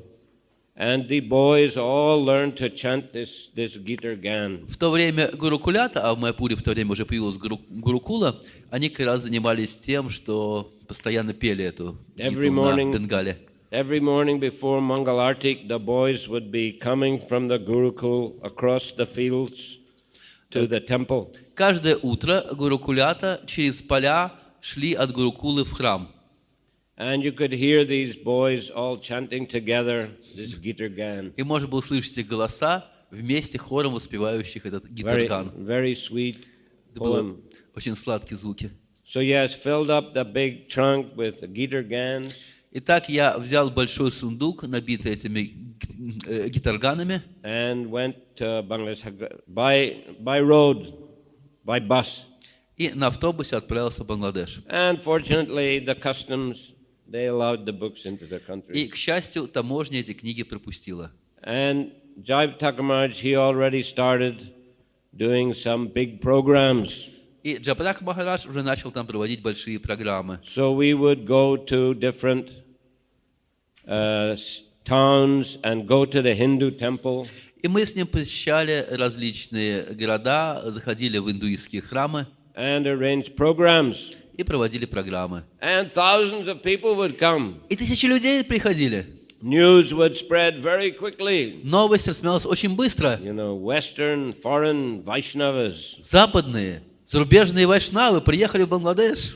And the boys all learned to chant this Gitar Gan. В то время гурукулята, а в Майапуре в то время уже появилась гурукула, они как раз занимались тем, что постоянно пели эту гиту на Бенгале. Every morning before Mangal Artik, the boys would be coming from the Gurukul across the fields to the temple. Каждое утро гурукулята через поля шли от гурукулы в храм. And you could hear these boys all chanting together this Gitar Gan. И можно было слышать их голоса вместе хором воспевающих этот гитарган. Very sweet poem. Очень сладкие звуки. So yes, filled up the big trunk with Gitar Gans. Итак, я взял большой сундук, набитый этими гитарганами, and went to Bangladesh by road, by bus. И на автобусе отправился в Бангладеш. And fortunately, the customs they allowed the books into the country. И к счастью, таможня эти книги пропустила. And Jai-Bhataka Maharaj, he already started doing some big programs. И Джи-Би-Си Махарадж уже начал там проводить большие программы. So we would go to different towns and go to the Hindu temple. И мы с ним посещали различные города, заходили в индуистские храмы. And arranged programs. И проводили программы. And thousands of people would come. И тысячи людей приходили. News would spread very quickly. Новость распространялась очень быстро. You know, Western, foreign Vaishnavas. Западные, зарубежные вайшнавы приехали в Бангладеш.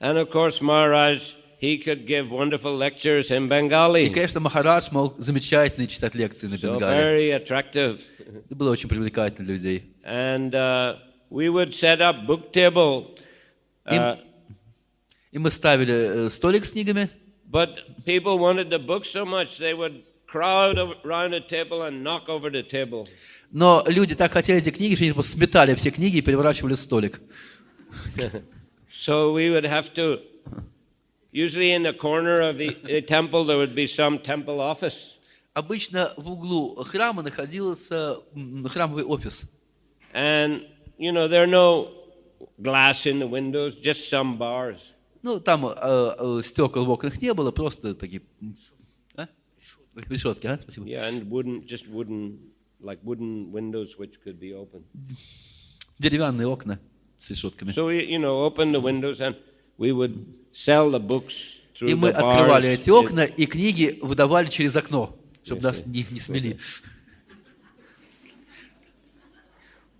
And of course, Maharaj, he could give wonderful lectures in Bengali. И, конечно, Махарадж мог замечательно читать лекции на So Бенгале. very attractive. Это было очень привлекательно для людей. And we would set up book table. И мы ставили столик с книгами. But people wanted the book so much, they would crowd around the table and knock over the table. Но люди так хотели эти книги, что они сметали все книги и переворачивали столик. So we would have to, usually in the corner of the temple, there would be some temple office. Обычно в углу храма находился храмовый офис. And, you know, there are no glass in the windows, just some bars. Ну, там стекол в окнах не было, просто такие решетки, спасибо. Yeah, and wooden windows which could be open. Деревянные окна с решетками. So we, you know, open the windows and we would sell the books through И мы the bars. открывали эти окна и книги выдавали через окно, чтобы нас не смели.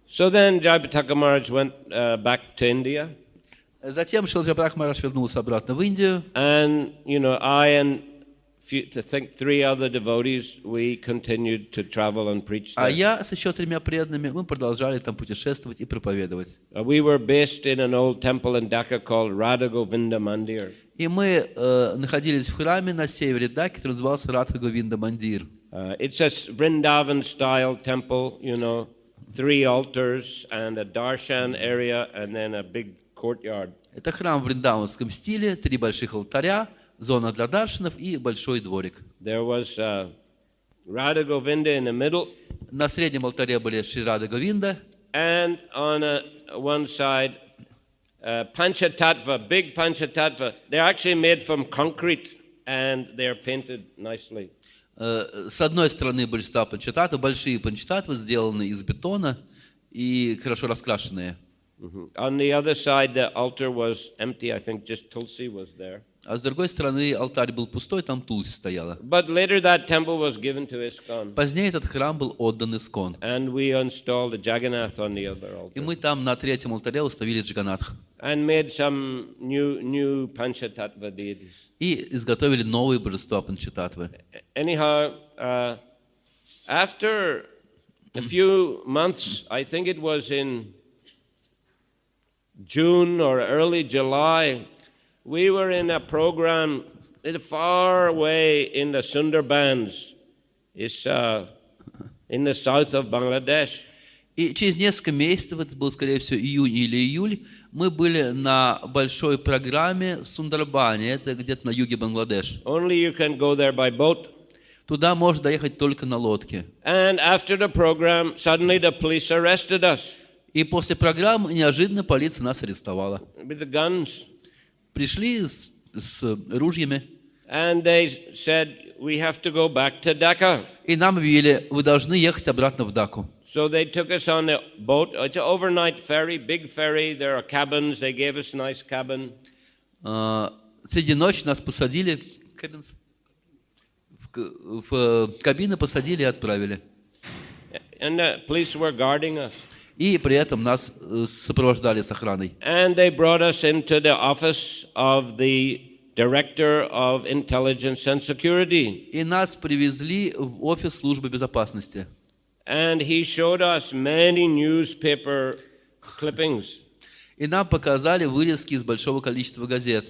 So then Jai-Bhataka Maharaj went back to India. Затем Шрила Прабхупада Махарадж вернулся обратно в Индию. And, you know, I and three other devotees, we continued to travel and preach А there. я с еще 3 преданными, мы продолжали там путешествовать и проповедовать. We were based in an old temple in Dhaka called Radha Govinda Mandir. И мы находились в храме на севере Даки, который назывался Радха Говинда Мандир. It's a Vrindavan-style temple, you know, 3 altars and a darshan area and then a big courtyard. Это храм в вриндаванском стиле, 3 больших алтаря, зона для даршанов и большой дворик. There was Radha Govinda in the middle. На среднем алтаре были Шри Рада Говинда. And on one side, Panchatattva, big Panchatattva. They're actually made from concrete and they're painted nicely. С одной стороны были панчататвы, большие панчататвы, сделанные из бетона и хорошо раскрашенные. On the other side, the altar was empty. I think just Tulsi was there. А с другой стороны алтарь был пустой, там Тулси стояла. But later that temple was given to ISKCON. Позднее этот храм был отдан ISKCON. And we installed the Jagannath on the other altar. И мы там на 3-м алтаре установили Джаганатх. And made some new Panchatattva deities. И изготовили новые божества панчататвы. Anyhow, after a few months, I think it was in June or early July, we were in a program far away in the Sundarbans. It's in the south of Bangladesh. И через несколько месяцев, это был, скорее всего, июнь или июль, мы были на большой программе в Сундарбане, это где-то на юге Бангладеш. Only you can go there by boat. Туда можно доехать только на лодке. And after the program, suddenly the police arrested us. И после программы неожиданно полиция нас арестовала. With the guns. Пришли с ружьями. And they said, we have to go back to Dhaka. И нам объявили, вы должны ехать обратно в Даку. So they took us on a boat. It's an overnight ferry, big ferry. There are cabins. They gave us a nice cabin. Среди ночи нас посадили в кабины, посадили и отправили. And the police were guarding us. И при этом нас сопровождали с охраной. And they brought us into the office of the Director of Intelligence and Security. И нас привезли в офис службы безопасности. And he showed us many newspaper clippings. И нам показали вырезки из большого количества газет.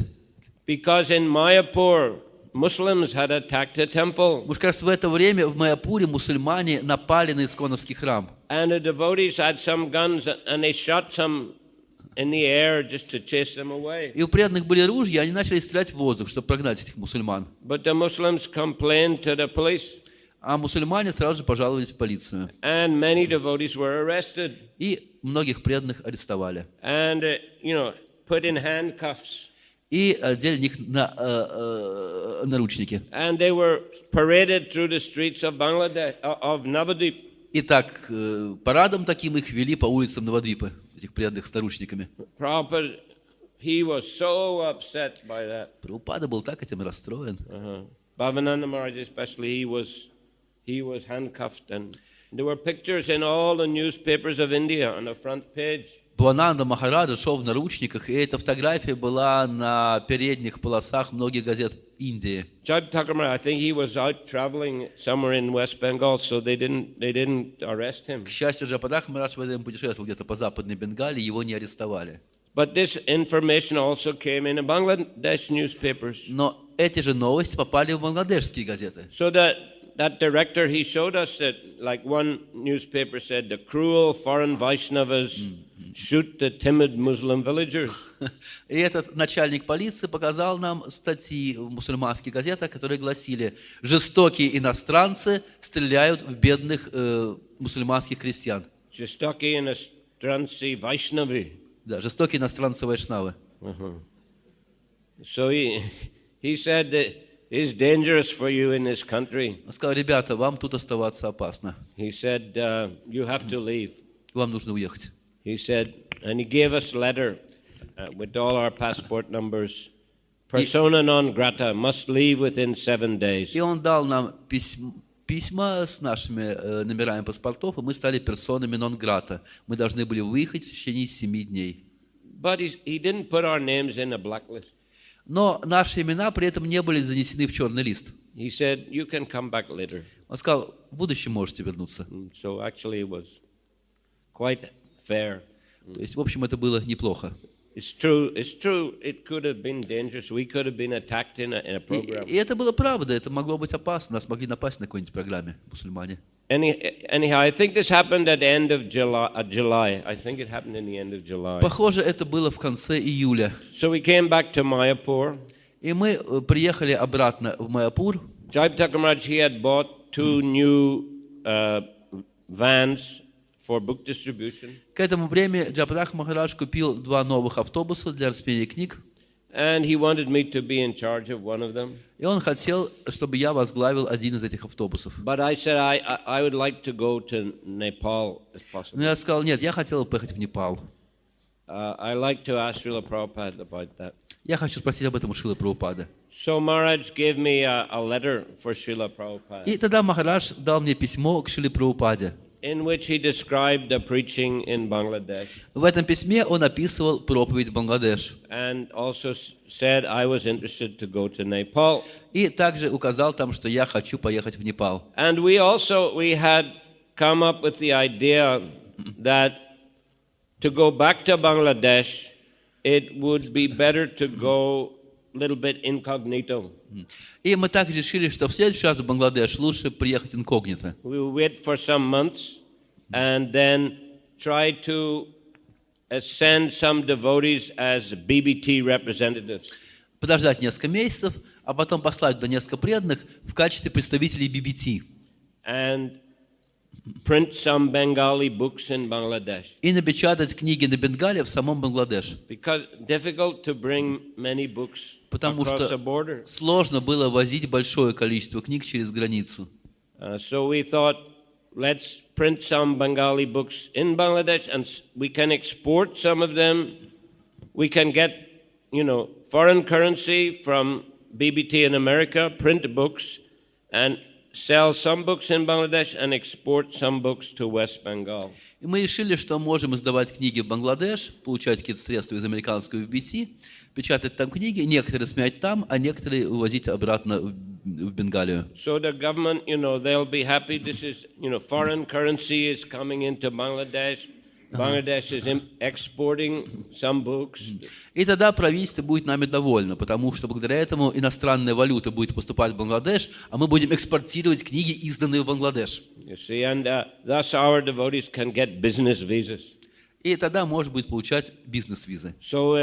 Because in Mayapur, Muslims had attacked a temple. Потому что как раз в это время в Майяпуре мусульмане напали на исконовский храм. And the devotees had some guns and they shot some in the air just to chase them away. И у преданных были ружья, они начали стрелять в воздух, чтобы прогнать этих мусульман. But the Muslims complained to the police. А мусульмане сразу же пожаловались в полицию. And many devotees were arrested. И многих преданных арестовали. And, put in handcuffs. И одели них на наручники. And they were paraded through the streets of Bangladesh, of Navadvip. И так, парадом таким их вели по улицам Навадвипы, этих преданных с наручниками. Prabhupada, he was so upset by that. Прабхупада был так этим расстроен. Bhavananda Maharaj especially, he was handcuffed, and there were pictures in all the newspapers of India on the front page. Бхавананда Махараджа шел в наручниках, и эта фотография была на передних полосах многих газет Индии. Jai-Thakur Maharaj, I think he was out traveling somewhere in West Bengal, so they didn't arrest him. К счастью, Джападах Махарадж в этом путешествовал где-то по Западной Бенгалии, его не арестовали. But this information also came in Bangladesh newspapers. Но эти же новости попали в бангладешские газеты. So that director, he showed us that, like one newspaper said, the cruel foreign Vaishnavas shoot the timid Muslim villagers. И этот начальник полиции показал нам статьи в мусульманских газетах, которые гласили: жестокие иностранцы стреляют в бедных мусульманских крестьян. Жестокие иностранцы Вайшнави. Да, жестокие иностранцы вайшнавы. So he said that it's dangerous for you in this country. Он сказал: ребята, вам тут оставаться опасно. He said, you have to leave. Вам нужно уехать. He said, and he gave us a letter with all our passport numbers. Persona non grata, must leave within 7 days. И он дал нам письма с нашими номерами паспортов, и мы стали персонами нон-грата. Мы должны были выехать в течение 7 дней. But he didn't put our names in a blacklist. Но наши имена при этом не были занесены в черный лист. He said, you can come back later. Он сказал: в будущем можете вернуться. So actually it was quite fair. То есть, в общем, это было неплохо. It's true. It could have been dangerous. We could have been attacked in a program. И это было правда, это могло быть опасно. Нас могли напасть на какой-нибудь программе, мусульмане. Anyhow, I think this happened at the end of July. I think it happened in the end of July. Похоже, это было в конце июля. So we came back to Mayapur. И мы приехали обратно в Майяпур. Jai-Thakur Maharaj, he had bought 2 new vans for book distribution. К этому времени Джападах Махарадж купил 2 новых автобуса для распределения книг. And he wanted me to be in charge of one of them. И он хотел, чтобы я возглавил один из этих автобусов. But I said I would like to go to Nepal if possible. Но я сказал: нет, я хотел поехать в Непал. I like to ask Шриле Прабхупаде about that. Я хочу спросить об этом у Шрилы Прабхупады. So Maharaj gave me a letter for Шриле Прабхупаде. И тогда Махарадж дал мне письмо к Шриле Прабхупаде. In which he described the preaching in Bangladesh. В этом письме он описывал проповедь в Бангладеш. And also said I was interested to go to Nepal. И также указал там, что я хочу поехать в Непал. And we had come up with the idea that to go back to Bangladesh, it would be better to go a little bit incognito. И мы также решили, что в следующий раз в Бангладеш лучше приехать инкогнито. We will wait for some months and then try to send some devotees as BBT representatives. Подождать несколько месяцев, а потом послать туда несколько преданных в качестве представителей BBT. And print some Bengali books in Bangladesh. И напечатать книги на Бенгале в самом Бангладеш. Because difficult to bring many books Потому across the что border. сложно было возить большое количество книг через границу. So we thought, let's print some Bengali books in Bangladesh, and we can export some of them. We can get, foreign currency from BBT in America, print books, and sell some books in Bangladesh and export some books to West Bengal. И мы решили, что можем издавать книги в Бангладеш, получать какие-то средства из американского BBT, печатать там книги, некоторые смять там, а некоторые вывозить обратно в Бенгалию. So the government, they'll be happy. This is, foreign currency is coming into Bangladesh. Bangladesh is exporting some books. И тогда правительство будет нами довольно, потому что благодаря этому иностранная валюта будет поступать в Бангладеш, а мы будем экспортировать книги, изданные в Бангладеш. You see, and thus our devotees can get business visas. И тогда можно будет получать бизнес-визы. So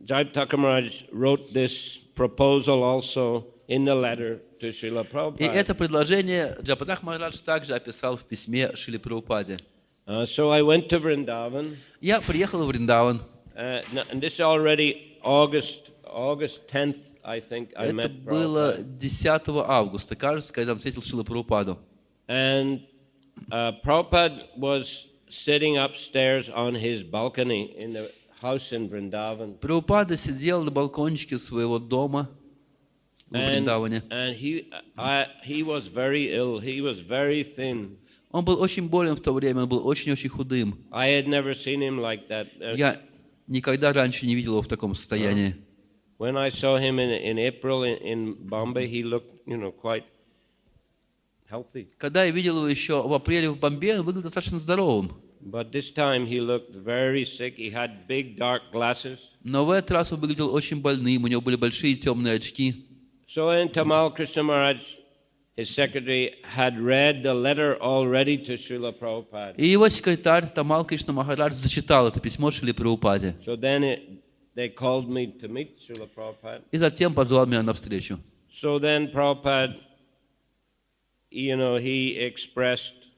Jai Thakur Maharaj wrote this proposal also in the letter to Srila И Prabhupada. это предложение Джапатах Махарадж также описал в письме Шриле Прабхупаде. So I went to Vrindavan. Я приехал в Вриндаван. And this is already August 10th, I think, I Это met было Prabhupada. 10 августа, кажется, когда я встретил Шрилу Прабхупаду. And Prabhupada was sitting upstairs on his balcony in the house in Vrindavan. Прабхупада сидел на балкончике своего дома в Вриндаване. And he was very ill. He was very thin. Он был очень болен в то время, он был очень-очень худым. I had never seen him like that. Я никогда раньше не видел его в таком состоянии. When I saw him in April in Bombay, he looked, quite healthy. Когда я видел его еще в апреле в Бомбее, он выглядел достаточно здоровым. But this time he looked very sick. He had big dark glasses. Но в этот раз он выглядел очень больным, у него были большие темные очки. So in Tamal Krishna Maharaj, his secretary, had read the letter already to Srila Prabhupada. И его секретарь Тамал Кришна Махарадж зачитал это письмо Шриле Прабхупаде. So then they called me to meet Srila Prabhupada. И затем позвал меня на встречу. So then Prabhupada, he expressed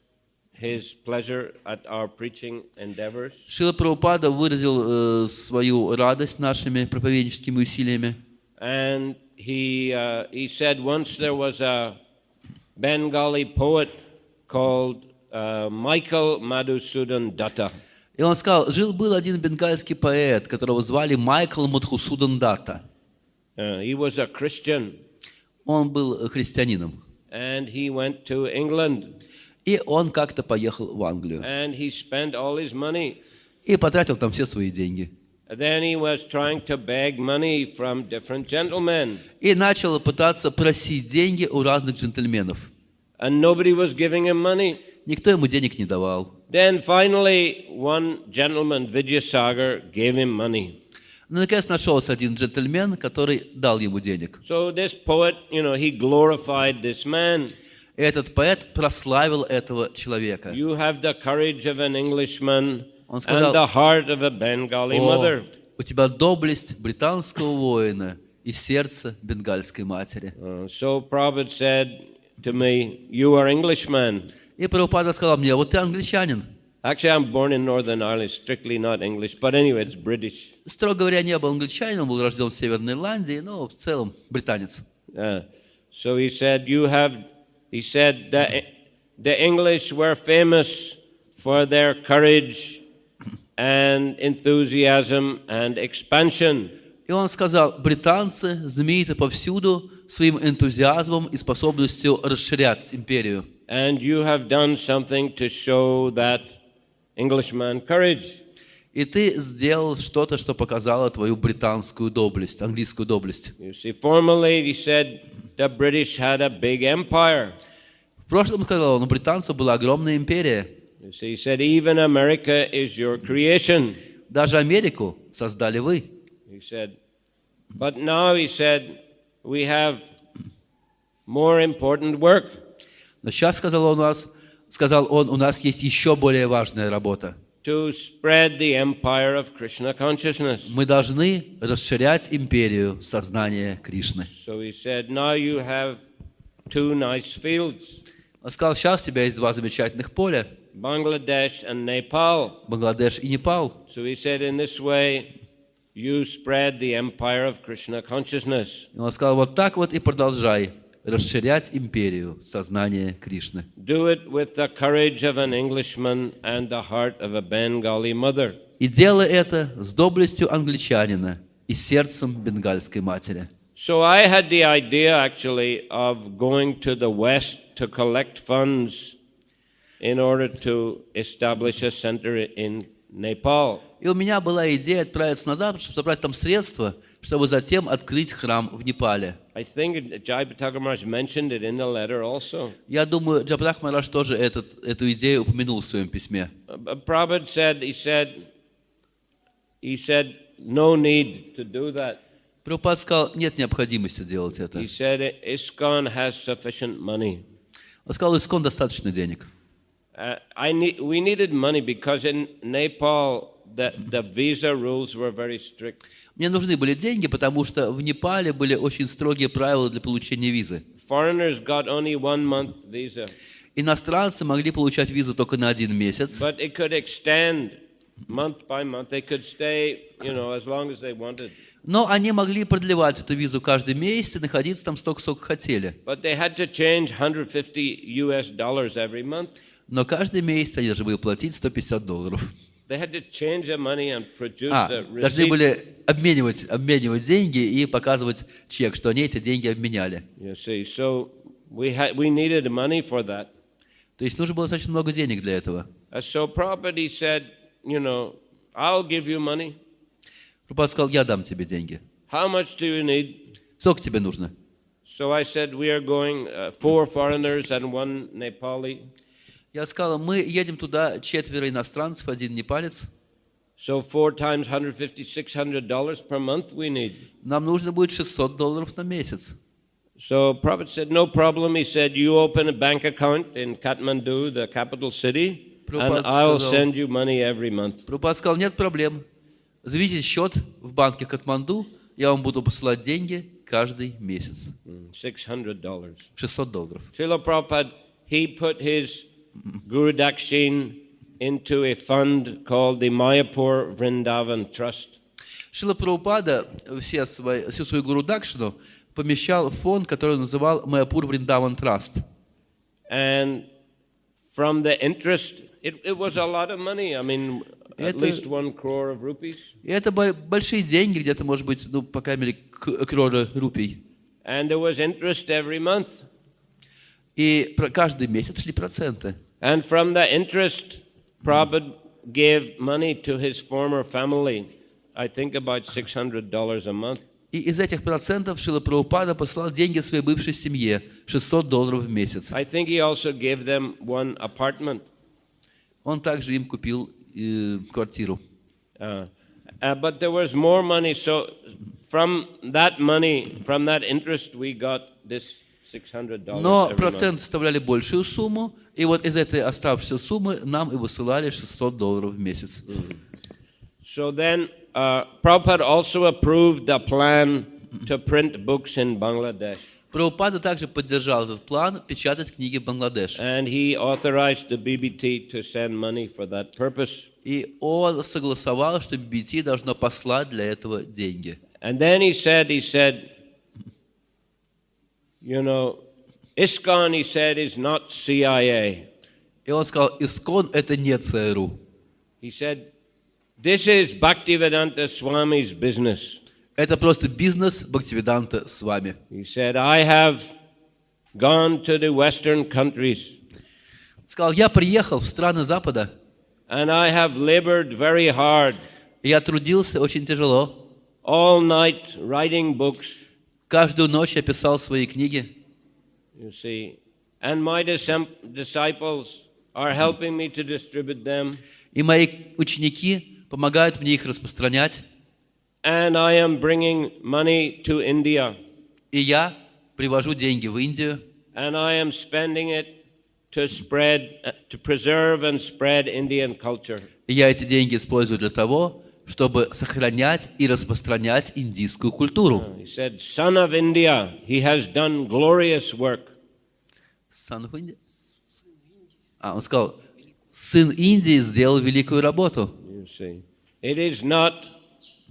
his pleasure at our preaching endeavors. Шрила Прабхупада выразил свою радость нашими проповедническими усилиями. And he said once there was a Bengali poet called Michael Madhusudan Datta. И он сказал, жил-был один бенгальский поэт, которого звали Майкл Мадхусудан Датта. He was a Christian. Он был христианином. And he went to England. И он как-то поехал в Англию. And he spent all his money. И потратил там все свои деньги. Then he was trying to beg money from different gentlemen. И начал пытаться просить деньги у разных джентльменов. And nobody was giving him money. Никто ему денег не давал. Then finally one gentleman, Vidyasagar, gave him money. Но наконец нашелся один джентльмен, который дал ему денег. So this poet, he glorified this man. И этот поэт прославил этого человека. You have the courage of an Englishman Он сказал, and the heart of a Bengali mother. У тебя доблесть британского воина и сердце бенгальской матери. So Prabhupada said to me, you are Englishman. И Прабхупада сказал мне, вот ты англичанин. Actually, I'm born in Northern Ireland, strictly not English, but anyway, it's British. Строго говоря, не был англичанином, был рожден в Северной Ирландии, но в целом британец. So he said, the English were famous for their courage and enthusiasm and expansion. И он сказал, британцы знамениты повсюду своим энтузиазмом и способностью расширять империю. And you have done something to show that Englishman courage. И ты сделал что-то, что показало твою британскую доблесть, английскую доблесть. You see, formerly he said the British had a big empire. В прошлом, сказал он, у британцев была огромная империя. You see, he said even America is your creation. Даже Америку создали вы. He said, but now he said we have more important work. Но сейчас, сказал он, у нас есть еще более важная работа. To spread the empire of Krishna consciousness. Мы должны расширять империю сознания Кришны. So he said, now you have two nice fields. Он сказал, сейчас у тебя есть два замечательных поля, Bangladesh and Nepal. Бангладеш и Непал. So he said, in this way, you spread the empire of Krishna consciousness. И он сказал, вот так вот и продолжай расширять империю сознания Кришны. Do it with the courage of an Englishman and the heart of a Bengali mother. И делай это с доблестью англичанина и сердцем бенгальской матери. So I had the idea actually of going to the West to collect funds in order to establish a center in Nepal. И у меня была идея отправиться на Запад, чтобы собрать там средства, чтобы затем открыть храм в Непале. I think Jai-Bhataka Maharaj mentioned it in the letter also. Я думаю, Джи-Би-Си Махарадж тоже эту идею упомянул в своем письме. Prabhupada said, he said, no need to do that. Прабхупада сказал, нет необходимости делать это. He said, ISKCON has sufficient money. Он сказал, ИСККОН достаточно денег. We needed money because in Nepal the visa rules were very strict. Мне нужны были деньги, потому что в Непале были очень строгие правила для получения визы. Foreigners got only 1 month visa. Иностранцы могли получать визу только на 1 месяц. But it could extend month by month. They could stay, as long as they wanted. Но они могли продлевать эту визу каждый месяц и находиться там столько, сколько хотели. But they had to change $150 every month. Но каждый месяц они должны были платить $150. They had to change the money and produce the receipt. Должны были обменивать деньги и показывать чек, что они эти деньги обменяли. You see, so we needed money for that. То есть нужно было достаточно много денег для этого. So Prabhupada said, I'll give you money. Прабхупада сказал, я дам тебе деньги. How much do you need? Сколько тебе нужно? So I said, we are going 4 foreigners and 1 Nepali. Я сказал, мы едем туда 4 иностранцев, 1 непалец. So 4 times $150, $600 per month we need. Нам нужно будет $600 на месяц. So Prabhupada said, no problem. He said, you open a bank account in Kathmandu, the capital city, and I'll send you money every month. Прабхупада сказал, нет проблем. Заведите счет в банке Катманду, я вам буду посылать деньги каждый месяц. $600. $600. Srila Prabhupada, he put his Guru Dakshin into a fund called the Mayapur Vrindavan Trust. Шрила Прабхупада всю свою Гуру Дакшину помещал в фонд, который он называл Майяпур Вриндаван Траст. And from the interest, it was a lot of money. I mean, at least 1 crore of rupees. И это большие деньги, где-то, может быть, по крайней мере, крore рупий. And there was interest every month. И каждый месяц шли проценты. And from the interest, Prabhupada gave money to his former family. I think about $600 a month. И из этих процентов Шрила Прабхупада послал деньги своей бывшей семье, $600 в месяц. I think he also gave them 1 apartment. Он также им купил квартиру. But there was more money, so from that money, from that interest, we got this $600 Но every проценты month. составляли большую сумму, и вот из этой оставшейся суммы нам и высылали $600 в месяц. So then, Prabhupada also approved the plan to print books in Bangladesh. Прабхупада также поддержал этот план печатать книги в Бангладеш. And he authorized the BBT to send money for that purpose. И он согласовал, что BBT должно послать для этого деньги. And then he said, ISKCON, he said, is not CIA. И он сказал, ИСККОН это не ЦРУ. He said, this is Bhaktivedanta Swami's business. Это просто бизнес Бхактиведанта с вами. He said, I have gone to the Western countries. Сказал, я приехал в страны Запада. And I have labored very hard. И я трудился очень тяжело. All night writing books. Каждую ночь я писал свои книги. You see, and my disciples are helping me to distribute them. И мои ученики помогают мне их распространять. And I am bringing money to India. И я привожу деньги в Индию. And I am spending it to preserve and spread Indian culture. И я эти деньги использую для того, чтобы сохранять и распространять индийскую культуру. He said, son of India, he has done glorious work. Son of India? Он сказал, сын Индии сделал великую работу. You see, it is not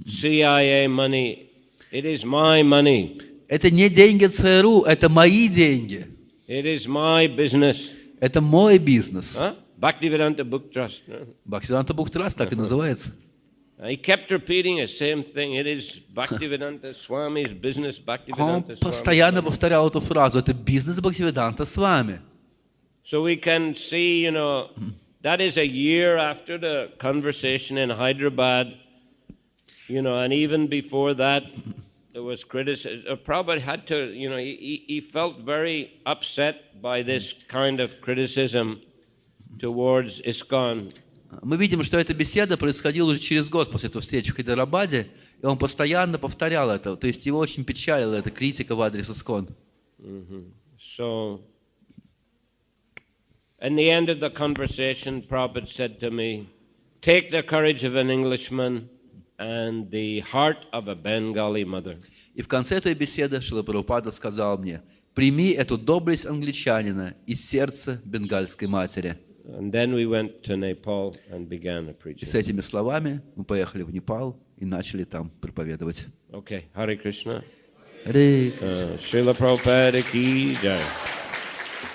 CIA money. It is my money. Это не деньги ЦРУ, это мои деньги. It is my business. Это мой бизнес. Bhaktivinoda Book Trust. Бхактиведанта Book Trust так и называется. He kept repeating the same thing. It is Bhaktivedanta Swami's business. Он Bhaktivedanta Swami. постоянно повторял эту фразу. Это бизнес Бхактиведанта с вами. So we can see, that is a year after the conversation in Hyderabad, and even before that, there was criticism. Prabhupada had to, he felt very upset by this kind of criticism towards ISKCON. Мы видим, что эта беседа происходила уже через год после этой встречи в Хайдарабаде, и он постоянно повторял это. То есть его очень печалила эта критика в адрес ИСККОН. So, in the end of the conversation, Prabhupada said to me, take the courage of an Englishman and the heart of a Bengali mother. И в конце этой беседы Шрила Прабхупада сказал мне, прими эту доблесть англичанина и сердце бенгальской матери. And then we went to Nepal and began a И preaching. с этими словами мы поехали в Непал и начали там проповедовать. Okay, Hare Krishna. Харе Шриле Прабхупаде ki jai.